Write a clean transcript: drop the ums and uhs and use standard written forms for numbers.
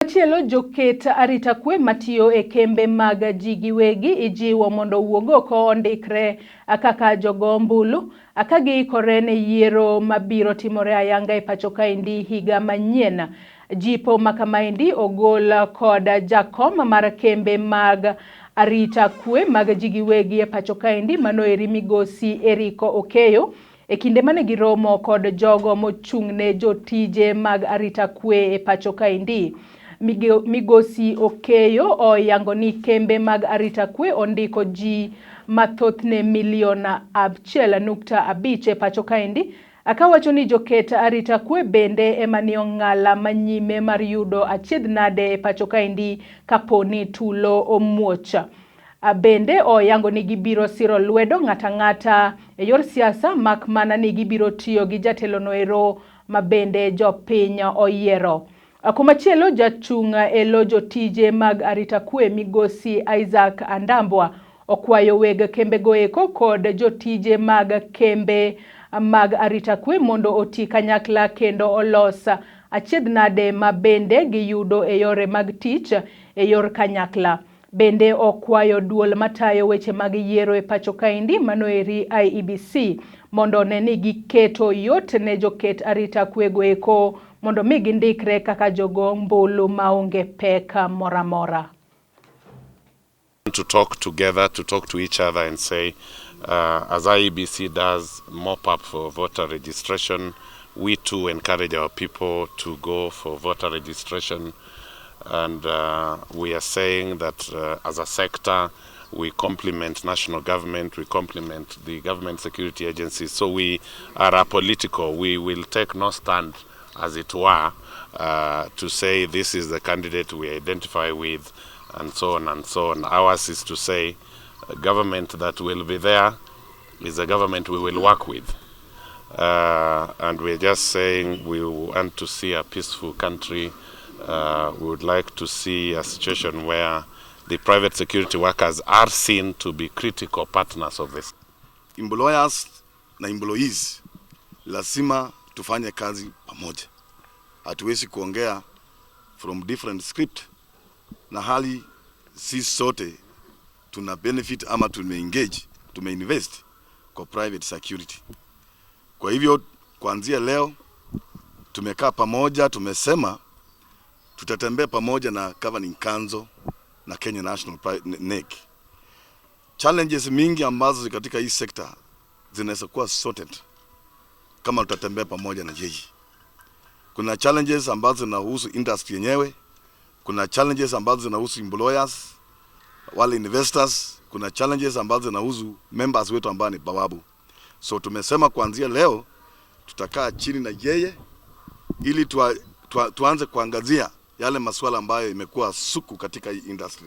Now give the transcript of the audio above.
Kumachielo joket arita kwe matiyo e kembe mag ji giwegi ijiwo mondo wuog oko ondikre kaka jogo ombulu ka giikore ne yiero mabiro timore ayanga e pacho kaendi higa manyien. Jipo makamaendi ogol kod jakom mar kembe mag arita kwe mag ji giwegi e pacho kaendi manoeri migosi Okaw e kinde mane giromo kod jogo mochung'ne jotije mag arita kwe e pacho kaendi. Migosi Okaw oyango ni kembe mag arita kwe ondiko ji mathothne milion 1.5 e pacho kaendi. Akawacho ni joket arita kwe bende emani ong'ala manyime mar yudo achiedhnade e pacho kaendi kaponi tulo omuoch. Bende oyango ni gibiro siro lwedo ng'ata e yor siasa mak mana ni gibiro tiyo gi jatelo noero mabende jopiny oyiero. Kumachielo jachung' e lo jotije mag arita kwe migosi Isaac Andambwa okwayo weg kembe goeko kod jotije mag kembe mag arita kwe mondo oti kanyakla kendo olos achiedhnade mabende giyudo e yore mag tich e yor kanyakla. Bende okwayo duol matayo weche mag yiero e pacho kaendi manoeri IEBC mondo neni giketo yot ne joket arita kwe goeko mondo mi gindikre kaka jogo ombulu maonge peka moramora. To talk together, to talk to each other and say, as IEBC does mop up for voter registration, we too encourage our people to go for voter registration. And we are saying that as a sector, we complement national government, we complement the government security agencies. So we are apolitical. We will take no stand, as it were, to say this is the candidate we identify with, and so on and so on. Ours is to say a government that will be there is a government we will work with. And we're just saying we want to see a peaceful country. We would like to see a situation where the private security workers are seen to be critical partners of this. Employers na employees lazima tufanye kazi pamoja. Hatuwezi kuongea from different script na hali si sote tuna benefit ama tumeinvest kwa private security. Kwa hivyo kuanzia leo tumekaa pamoja, tumesema tutatembea pamoja na Governing Council na Kenya National NEC. Challenges mingi ambazo katika hii sector zinaweza kuwa sorted kama tutatembea pamoja na yeye. Kuna challenges ambazo zinahusu industry yenyewe, kuna challenges ambazo zinahusu employers, wale investors, kuna challenges ambazo zinahusu members wetu ambao ni bawabu. So tumesema kuanzia leo tutakaa chini na yeye ili tuanze kuangazia yale masuala ambayo imekuwa suku katika hii industry.